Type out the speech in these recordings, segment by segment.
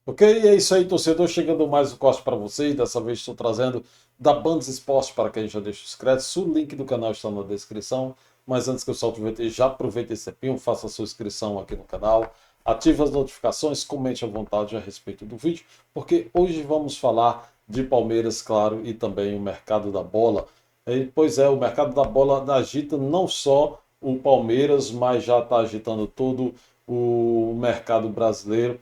Ok? E é isso aí, torcedor. Chegando mais um corte para vocês. Dessa vez estou trazendo da Bandes Esporte para quem já deixa os créditos. O link do canal está na descrição. Mas antes que eu solte o VT, já aproveite esse tempinho, faça a sua inscrição aqui no canal, ative as notificações, comente à vontade a respeito do vídeo, porque hoje vamos falar de Palmeiras, claro, e também o mercado da bola. Pois é, o mercado da bola agita não só o Palmeiras, mas já está agitando todo o mercado brasileiro.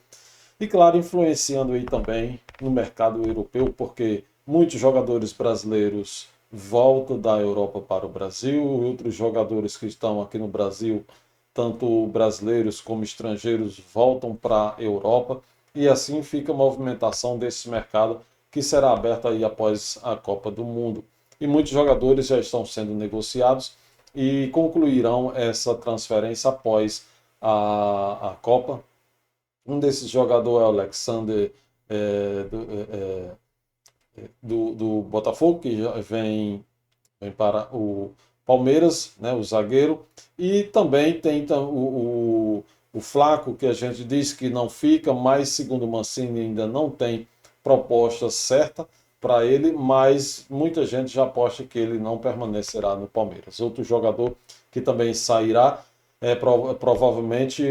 E claro, influenciando aí também no mercado europeu, porque muitos jogadores brasileiros voltam da Europa para o Brasil, outros jogadores que estão aqui no Brasil, tanto brasileiros como estrangeiros, voltam para a Europa, e assim fica a movimentação desse mercado que será aberto aí após a Copa do Mundo. E muitos jogadores já estão sendo negociados e concluirão essa transferência após a Copa. Um desses jogadores é o Alexander é, do Botafogo, que já vem para o Palmeiras, né, o zagueiro. E também tem o Flaco, que a gente diz que não fica, mas segundo o Mancini ainda não tem proposta certa para ele, mas muita gente já aposta que ele não permanecerá no Palmeiras. Outro jogador que também sairá provavelmente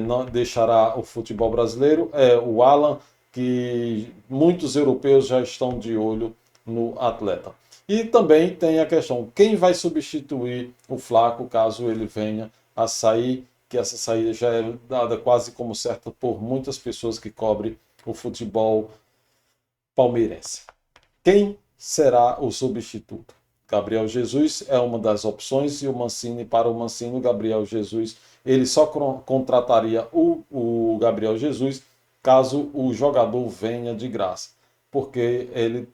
não deixará o futebol brasileiro é o Alan, que muitos europeus já estão de olho no atleta. E também tem a questão, quem vai substituir o Flaco caso ele venha a sair, que essa saída já é dada quase como certa por muitas pessoas que cobrem o futebol palmeirense. Quem será o substituto? Gabriel Jesus é uma das opções e o Mancini, para o Mancini, o Gabriel Jesus, ele só contrataria o Gabriel Jesus caso o jogador venha de graça, porque ele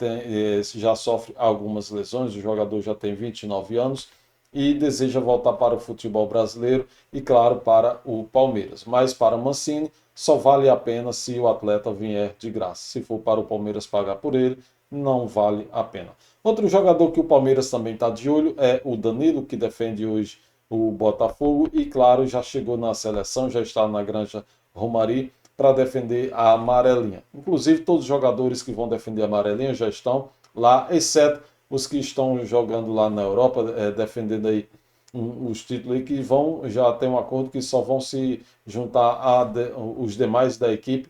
já sofre algumas lesões, o jogador já tem 29 anos e deseja voltar para o futebol brasileiro e, claro, para o Palmeiras. Mas para Mancini, só vale a pena se o atleta vier de graça. Se for para o Palmeiras pagar por ele, não vale a pena. Outro jogador que o Palmeiras também está de olho é o Danilo, que defende hoje o Botafogo e, claro, já chegou na seleção, já está na Granja Romari para defender a amarelinha. Inclusive, todos os jogadores que vão defender a amarelinha já estão lá, exceto os que estão jogando lá na Europa, defendendo aí os títulos aí, que vão já ter um acordo que só vão se juntar os demais da equipe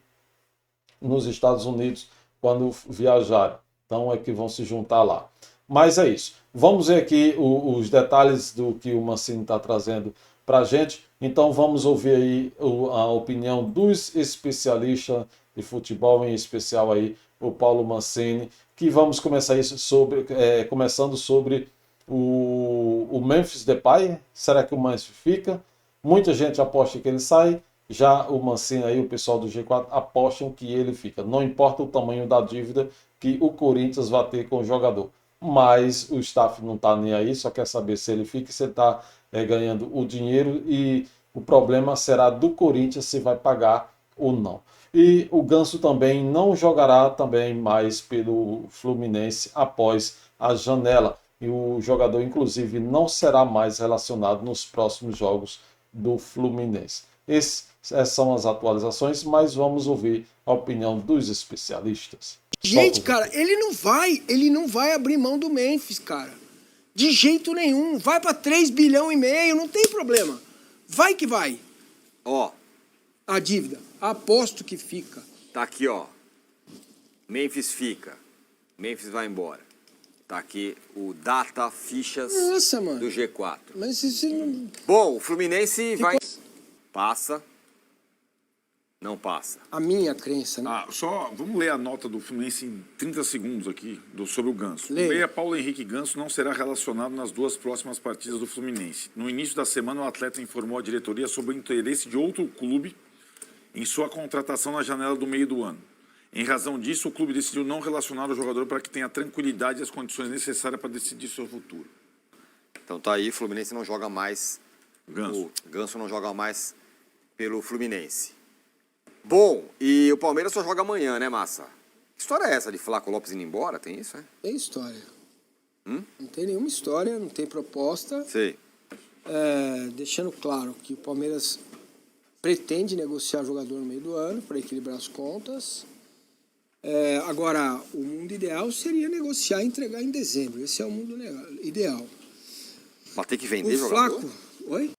nos Estados Unidos quando viajarem. Então é que vão se juntar lá. Mas é isso. Vamos ver aqui os detalhes do que o Mancini está trazendo para a gente. Então vamos ouvir aí a opinião dos especialistas de futebol, em especial aí o Paulo Mancini, que vamos começar isso começando sobre o Memphis Depay. Será que o Memphis fica? Muita gente aposta que ele sai. Já o Mancini aí, o pessoal do G4, apostam que ele fica. Não importa o tamanho da dívida que o Corinthians vai ter com o jogador. Mas o staff não está nem aí, só quer saber se ele fica, se ele está ganhando o dinheiro, e o problema será do Corinthians se vai pagar ou não. E o Ganso também não jogará também mais pelo Fluminense após a janela. E o jogador, inclusive, não será mais relacionado nos próximos jogos do Fluminense. Essas são as atualizações, mas vamos ouvir a opinião dos especialistas. Solta Gente, o cara, vídeo. ele não vai abrir mão do Memphis, cara. De jeito nenhum. Vai pra 3,5 bilhões, não tem problema. Vai que vai. Ó, A dívida. Aposto que fica. tá aqui, ó. Memphis fica. Memphis vai embora. Tá aqui o data fichas Nossa, mano. do G4. Mas você não... Bom, o Fluminense vai... Passa. Não passa. A minha crença, né? Vamos ler a nota do Fluminense em 30 segundos aqui, sobre o Ganso. Leia. O meia Paulo Henrique Ganso não será relacionado nas duas próximas partidas do Fluminense. No início da semana, o atleta informou a diretoria sobre o interesse de outro clube em sua contratação na janela do meio do ano. Em razão disso, o clube decidiu não relacionar o jogador para que tenha tranquilidade e as condições necessárias para decidir seu futuro. Então tá aí, o Fluminense não joga mais. Ganso. O Ganso não joga mais pelo Fluminense. Bom, e o Palmeiras só joga amanhã, né, Massa? Que história é essa de Flaco Lopes indo embora? Tem isso, é? Tem história. Não tem nenhuma história, não tem proposta. Sei. Deixando claro que o Palmeiras pretende negociar jogador no meio do ano para equilibrar as contas. Agora, o mundo ideal seria negociar e entregar em dezembro. Esse é o mundo ideal. Mas tem que vender O jogador? Flaco... Oi?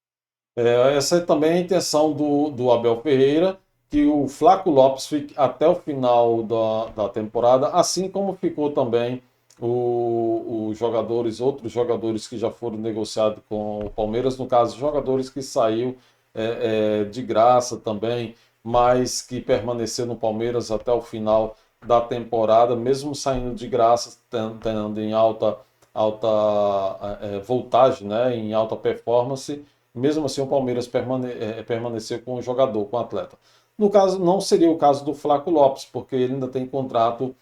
Essa é também a intenção do Abel Ferreira, que o Flaco Lopes fique até o final da temporada, assim como ficou também os jogadores, outros jogadores que já foram negociados com o Palmeiras, no caso, jogadores que saiu de graça também, mas que permaneceu no Palmeiras até o final da temporada, mesmo saindo de graça, tendo em alta voltagem, né, em alta performance. Mesmo assim, o Palmeiras permaneceu com o jogador, com o atleta. No caso, não seria o caso do Flaco Lopes, porque ele ainda tem contrato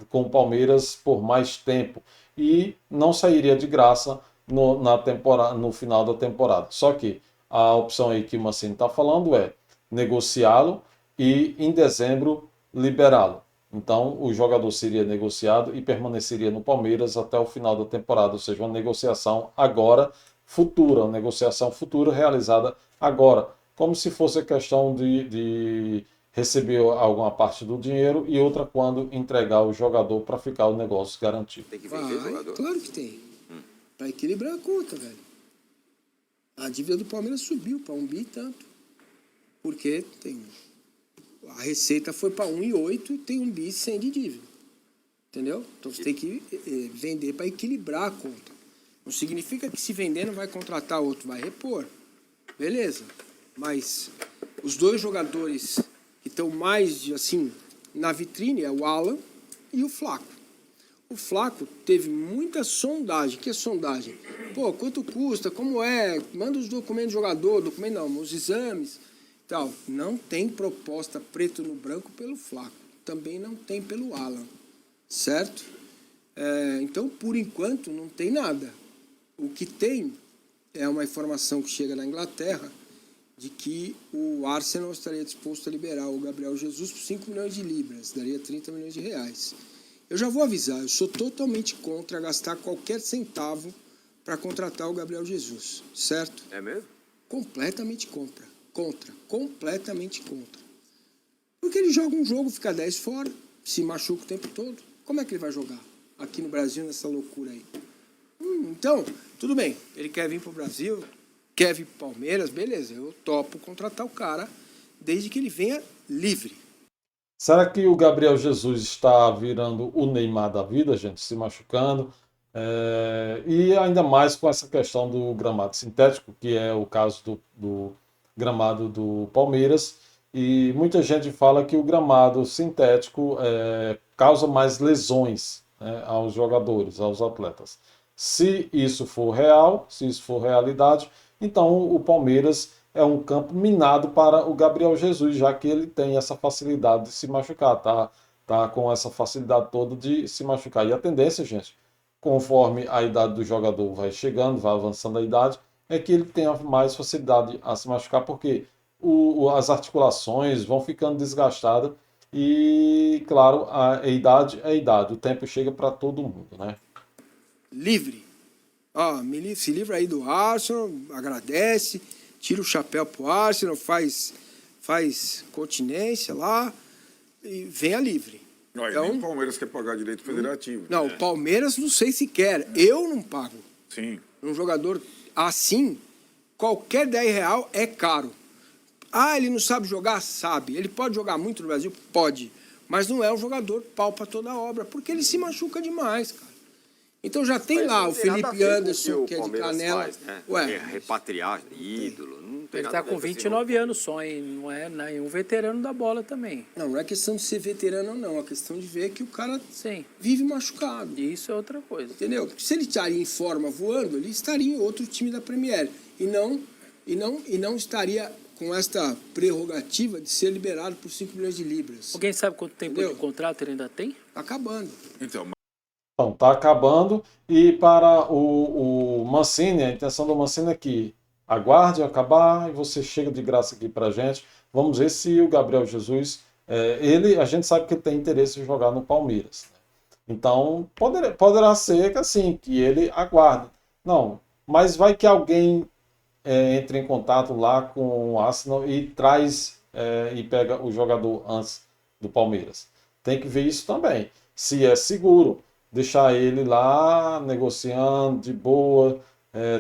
com o Palmeiras por mais tempo e não sairia de graça no final da temporada. Só que a opção aí que o Mancini está falando é negociá-lo e em dezembro liberá-lo. Então, o jogador seria negociado e permaneceria no Palmeiras até o final da temporada, ou seja, uma negociação agora futura, uma negociação futura realizada agora, como se fosse a questão de receber alguma parte do dinheiro e outra quando entregar o jogador para ficar o negócio garantido. Tem que vender jogador? Claro que tem. Para equilibrar a conta, velho. A dívida do Palmeiras subiu para 1 bi e tanto. Porque a receita foi para 1,8 e tem 1 bi 100 de dívida. Entendeu? Então você tem que vender para equilibrar a conta. Não significa que se vender não vai contratar outro, vai repor. Beleza. Mas os dois jogadores que estão mais assim na vitrine é o Alan e o Flaco. O Flaco teve muita sondagem. Que é sondagem? Pô, quanto custa? Como é? Manda os documentos do jogador, os exames. Tal. Não tem proposta preto no branco pelo Flaco. Também não tem pelo Alan. Certo? Então, por enquanto, não tem nada. O que tem é uma informação que chega na Inglaterra de que o Arsenal estaria disposto a liberar o Gabriel Jesus por 5 milhões de libras, daria 30 milhões de reais. Eu já vou avisar, eu sou totalmente contra gastar qualquer centavo para contratar o Gabriel Jesus, certo? É mesmo? Completamente contra. Completamente contra. Porque ele joga um jogo, fica 10 fora, se machuca o tempo todo. Como é que ele vai jogar aqui no Brasil nessa loucura aí? Então, tudo bem, ele quer vir para o Brasil, quer vir para o Palmeiras, beleza, eu topo contratar o cara desde que ele venha livre. Será que o Gabriel Jesus está virando o Neymar da vida, gente, se machucando? E ainda mais com essa questão do gramado sintético, que é o caso do gramado do Palmeiras. E muita gente fala que o gramado sintético causa mais lesões, né, aos jogadores, aos atletas. Se isso for real, se isso for realidade, então o Palmeiras é um campo minado para o Gabriel Jesus, já que ele tem essa facilidade de se machucar, tá com essa facilidade toda de se machucar. E a tendência, gente, conforme a idade do jogador vai chegando, vai avançando a idade, é que ele tenha mais facilidade a se machucar, porque as articulações vão ficando desgastadas e, claro, a idade é a idade, o tempo chega para todo mundo, né? Livre. Se livra aí do Arsenal, agradece, tira o chapéu pro Arsenal, faz continência lá e venha livre. Então, nem o Palmeiras quer pagar direito federativo. Não, o Palmeiras não sei se quer. Eu não pago. Sim. Um jogador assim, qualquer 10 real é caro. Ele não sabe jogar? Sabe. Ele pode jogar muito no Brasil? Pode. Mas não é um jogador pau pra toda a obra, porque ele se machuca demais, cara. Então já tem lá o Felipe Anderson, que é de Canela. Faz, né? Ué, repatriar ídolo, não tem Ele nada está a ver com esse 29 anos só, hein? Não é nenhum veterano da bola também. não é questão de ser veterano ou não, é questão de ver que o cara Sim. vive machucado. Isso é outra coisa. Entendeu? Porque se ele estaria em forma voando, ele estaria em outro time da Premier. E não estaria com esta prerrogativa de ser liberado por 5 milhões de libras. Alguém sabe quanto tempo Entendeu? de contrato ele ainda tem? Tá acabando. Então, Então, está acabando. E para o Mancini, a intenção do Mancini é que aguarde acabar e você chega de graça aqui para a gente. Vamos ver se o Gabriel Jesus, a gente sabe que ele tem interesse em jogar no Palmeiras, né? Então, poderá ser que assim, que ele aguarde. Não, mas vai que alguém entre em contato lá com o Arsenal e traz e pega o jogador antes do Palmeiras. Tem que ver isso também. Se é seguro, deixar ele lá negociando de boa,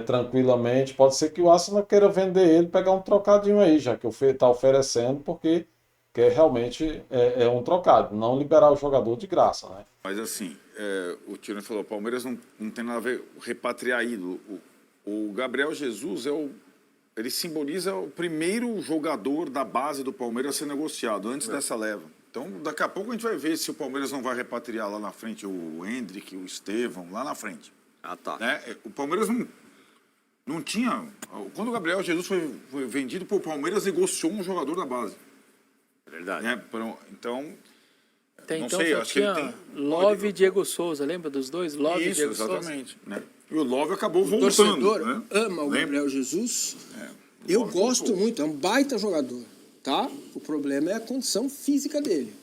tranquilamente. Pode ser que o Arsenal queira vender ele, pegar um trocadinho aí, já que está oferecendo, porque realmente é um trocado, não liberar o jogador de graça, né? Mas assim, o Tirone falou, o Palmeiras não tem nada a ver repatriar ídolo. O Gabriel Jesus ele simboliza o primeiro jogador da base do Palmeiras a ser negociado, antes dessa leva. Então, daqui a pouco a gente vai ver se o Palmeiras não vai repatriar lá na frente o Hendrick, o Estevão, lá na frente. Ah, tá. Né? O Palmeiras não tinha... Quando o Gabriel Jesus foi vendido, o Palmeiras negociou um jogador da base. É verdade. Né? Então... Tem, não então sei, só acho que ele tinha tem... Love e Diego Souza, lembra dos dois? Love e Isso, Diego Souza. exatamente. Né? E o Love acabou O voltando. torcedor Né? ama o Lembra? Gabriel Jesus. O Eu Love gosto voltou. muito, é um baita jogador, tá? O problema é a condição física dele,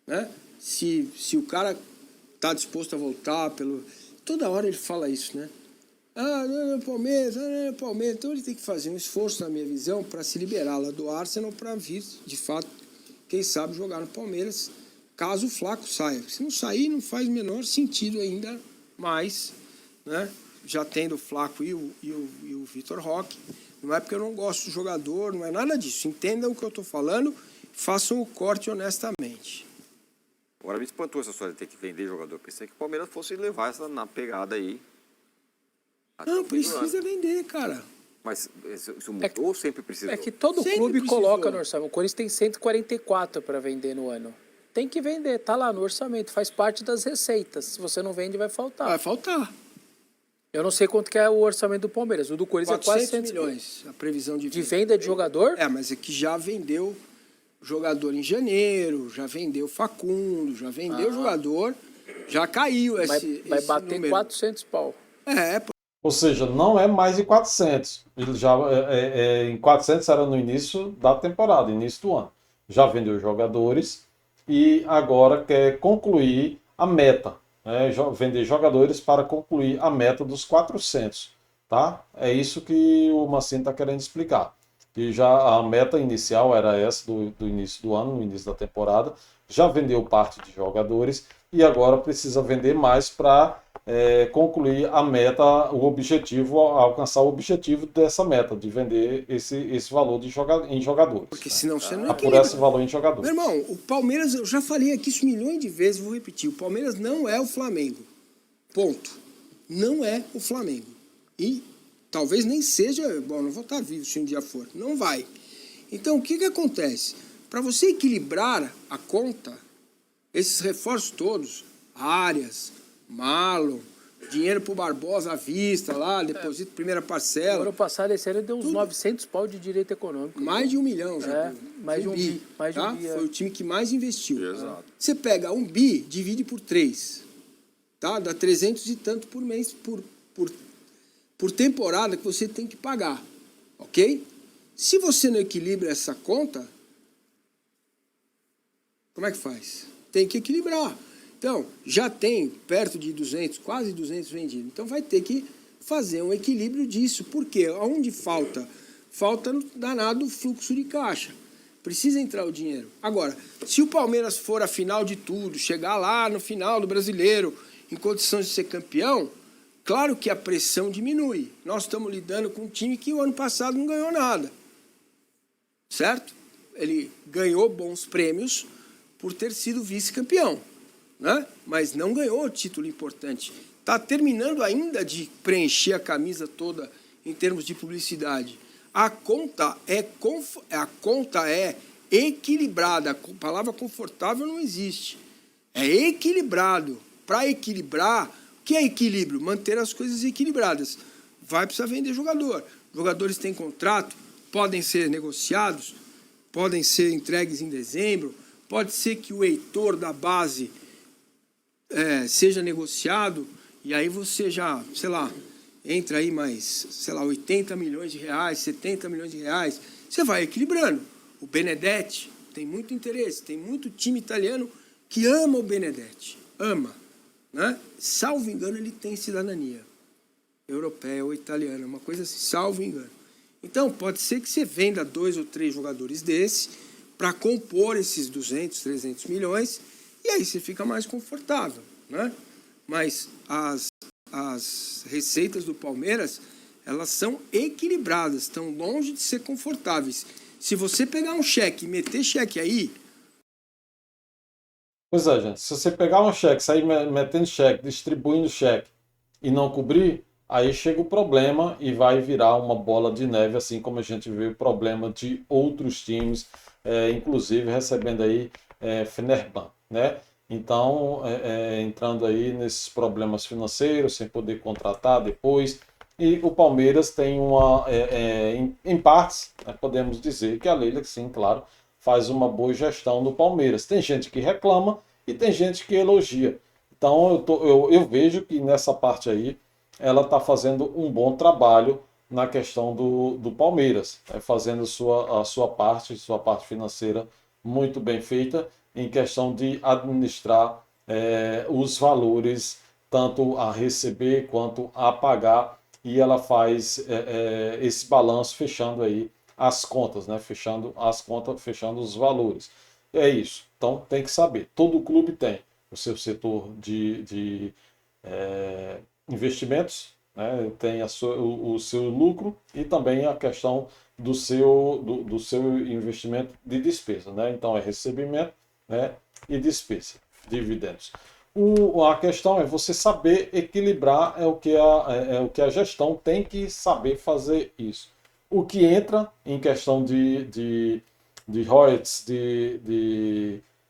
né? Se o cara tá disposto a voltar toda hora ele fala isso, né? Não, Palmeiras, não, Palmeiras. Então ele tem que fazer um esforço, na minha visão, para se liberar lá do Arsenal para vir, de fato, quem sabe jogar no Palmeiras, caso o Flaco saia. Se não sair, não faz o menor sentido ainda mais, né? Já tendo o Flaco e o Vitor Roque. Não é porque eu não gosto do jogador, não é nada disso. Entendam o que eu estou falando, façam o corte honestamente. Agora me espantou essa história de ter que vender jogador. Pensei que o Palmeiras fosse levar essa na pegada aí. até Não, o fim do ano. precisa vender, cara. Mas isso mudou ou sempre precisou? É que todo Sempre clube precisou. coloca no orçamento. O Corinthians tem 144 para vender no ano. Tem que vender, tá lá no orçamento, faz parte das receitas. Se você não vende, vai faltar. Vai faltar. Eu não sei quanto que é o orçamento do Palmeiras. O do Corinthians é 400 quase 100 milhões a previsão de de venda de jogador. Mas é que já vendeu jogador em janeiro, já vendeu Facundo, já vendeu jogador, já caiu esse Vai esse bater número. 400 pau. Ou seja, não é mais de 400. Ele já em 400 era no início da temporada, início do ano. Já vendeu jogadores e agora quer concluir a meta, né? Vender jogadores para concluir a meta dos 400, tá? É isso que o Mancini está querendo explicar. Que já a meta inicial era essa do início do ano, no início da temporada. Já vendeu parte de jogadores e agora precisa vender mais para concluir a meta, o objetivo, alcançar o objetivo dessa meta, de vender esse valor em jogadores. Porque senão você não Por equilibra. esse valor em jogadores. Meu irmão, o Palmeiras, eu já falei aqui isso milhões de vezes, vou repetir, o Palmeiras não é o Flamengo. Ponto. Não é o Flamengo. E talvez nem seja, bom, não vou estar vivo se um dia for, não vai. Então, o que acontece? Para você equilibrar a conta, esses reforços todos, Arias, Marlon, dinheiro pro Barbosa à vista lá, deposito primeira No parcela, ano passado, esse ano deu uns 900 pau de direito econômico. mais de 1 milhão já. mais de um bi, mais de um tá? bi, Foi o time que mais investiu. Exato. Você pega 1 bi, divide por 3, tá? Dá 300 e tanto por mês, por temporada que você tem que pagar, ok? Se você não equilibra essa conta, como é que faz? Tem que equilibrar. Então, já tem perto de 200, quase 200 vendidos. Então, vai ter que fazer um equilíbrio disso. Por quê? Onde falta? Falta no danado fluxo de caixa. Precisa entrar o dinheiro. Agora, se o Palmeiras for a final de tudo, chegar lá no final do Brasileiro, em condições de ser campeão, claro que a pressão diminui. Nós estamos lidando com um time que o ano passado não ganhou nada. Certo? Ele ganhou bons prêmios por ter sido vice-campeão, né? Mas não ganhou o título importante. Está terminando ainda de preencher a camisa toda em termos de publicidade. A conta é equilibrada. A palavra confortável não existe. É equilibrado. Para equilibrar, o que é equilíbrio? Manter as coisas equilibradas. Vai precisar vender jogador. Jogadores têm contrato, podem ser negociados, podem ser entregues em dezembro. Pode ser que o Heitor da base seja negociado e aí você já, sei lá, entra aí mais, sei lá, 80 milhões de reais, 70 milhões de reais. Você vai equilibrando. O Benedetti tem muito interesse, tem muito time italiano que ama o Benedetti. Ama, né? Salvo engano, ele tem cidadania europeia ou italiana, uma coisa assim, salvo engano. Então, pode ser que você venda 2 ou 3 jogadores desse, para compor esses 200, 300 milhões, e aí você fica mais confortável, né? Mas as receitas do Palmeiras, elas são equilibradas, estão longe de ser confortáveis. Se você pegar um cheque e meter cheque aí... Pois é, gente. Se você pegar um cheque, sair metendo cheque, distribuindo cheque e não cobrir, aí chega o problema e vai virar uma bola de neve, assim como a gente vê o problema de outros times, inclusive recebendo aí Fenerbahçe, né? Então, entrando aí nesses problemas financeiros, sem poder contratar depois. E o Palmeiras tem em partes, né, podemos dizer que a Leila, sim, claro, faz uma boa gestão no Palmeiras. Tem gente que reclama e tem gente que elogia. Então eu vejo que nessa parte aí ela está fazendo um bom trabalho na questão do Palmeiras, fazendo a sua parte financeira muito bem feita em questão de administrar os valores, tanto a receber quanto a pagar, e ela faz esse balanço fechando aí as contas, né? Fechando as contas, fechando os valores. É isso. Então tem que saber. Todo clube tem o seu setor de investimentos, né? Tem o seu lucro e também a questão do seu investimento de despesa, né? Então é recebimento, né? E despesa, dividendos. A questão é você saber equilibrar, é o que a gestão tem que saber fazer isso. O que entra em questão de royalties,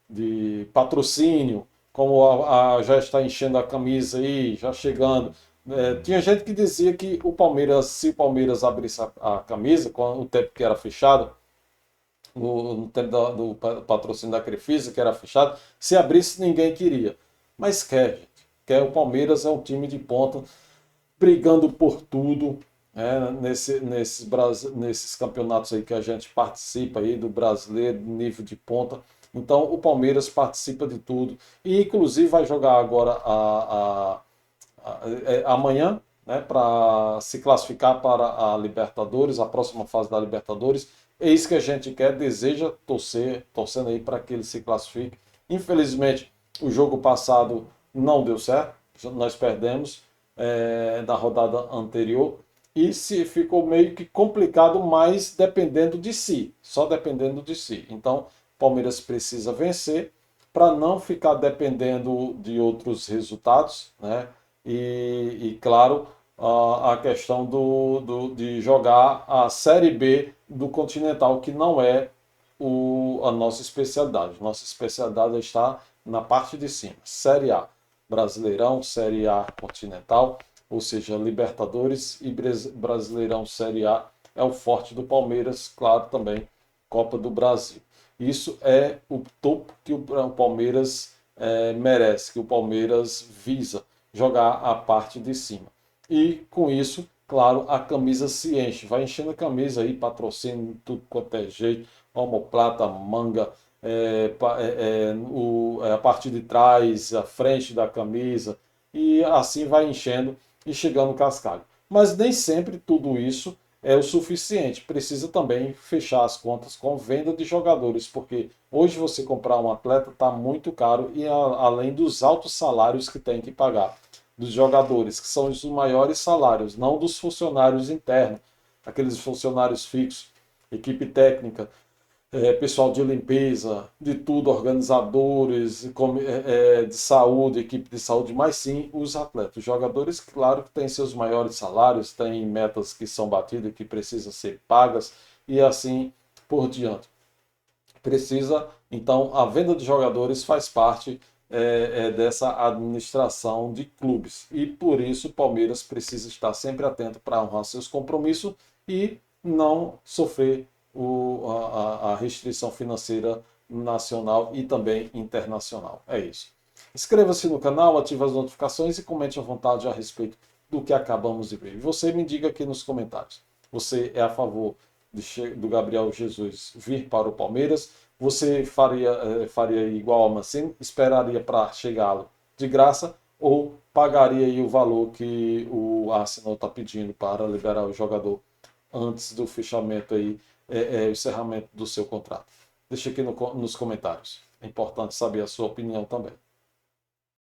de patrocínio, como já está enchendo a camisa aí, já chegando. Tinha gente que dizia que se o Palmeiras abrisse a camisa, com o tempo que era fechado, no tempo do patrocínio da Crefisa, que era fechado, se abrisse ninguém queria. Mas quer, gente. Quer. O Palmeiras é um time de ponta, brigando por tudo, nesses campeonatos aí que a gente participa aí, do brasileiro, nível de ponta. Então o Palmeiras participa de tudo. E inclusive vai jogar agora amanhã, né, para se classificar para a Libertadores, a próxima fase da Libertadores. É isso que a gente quer, deseja torcendo aí para que ele se classifique. Infelizmente, o jogo passado não deu certo, nós perdemos na rodada anterior e se ficou meio que complicado, mas dependendo de si, só dependendo de si. Então, o Palmeiras precisa vencer para não ficar dependendo de outros resultados, né? E claro, a questão de jogar a Série B do Continental, que não é a nossa especialidade. Nossa especialidade está na parte de cima. Série A, Brasileirão, Série A Continental, ou seja, Libertadores e Brasileirão Série A é o forte do Palmeiras, claro, também Copa do Brasil. Isso é o topo que o Palmeiras merece, que o Palmeiras visa, jogar a parte de cima. E com isso, claro, a camisa se enche, vai enchendo a camisa aí, patrocínio, tudo quanto é jeito, omoplata, manga, a parte de trás, a frente da camisa, e assim vai enchendo e chegando no cascalho. Mas nem sempre tudo isso é o suficiente. Precisa também fechar as contas com venda de jogadores, porque hoje você comprar um atleta está muito caro, e além dos altos salários que tem que pagar dos jogadores, que são os maiores salários, não dos funcionários internos, aqueles funcionários fixos, equipe técnica, pessoal de limpeza, de tudo, organizadores, de saúde, equipe de saúde, mas sim os atletas. Os jogadores, claro, que têm seus maiores salários, têm metas que são batidas, que precisam ser pagas, e assim por diante. Precisa, então, a venda de jogadores faz parte dessa administração de clubes. E por isso o Palmeiras precisa estar sempre atento para honrar seus compromissos e não sofrer a restrição financeira nacional e também internacional. É isso. Inscreva-se no canal, ative as notificações e comente à vontade a respeito do que acabamos de ver. E você me diga aqui nos comentários. Você é a favor do Gabriel Jesus vir para o Palmeiras? Você faria igual ao Mancini? Esperaria para chegá-lo de graça? Ou pagaria aí o valor que o Arsenal está pedindo para liberar o jogador antes do fechamento aí, o encerramento do seu contrato? Deixa aqui nos comentários. É importante saber a sua opinião também.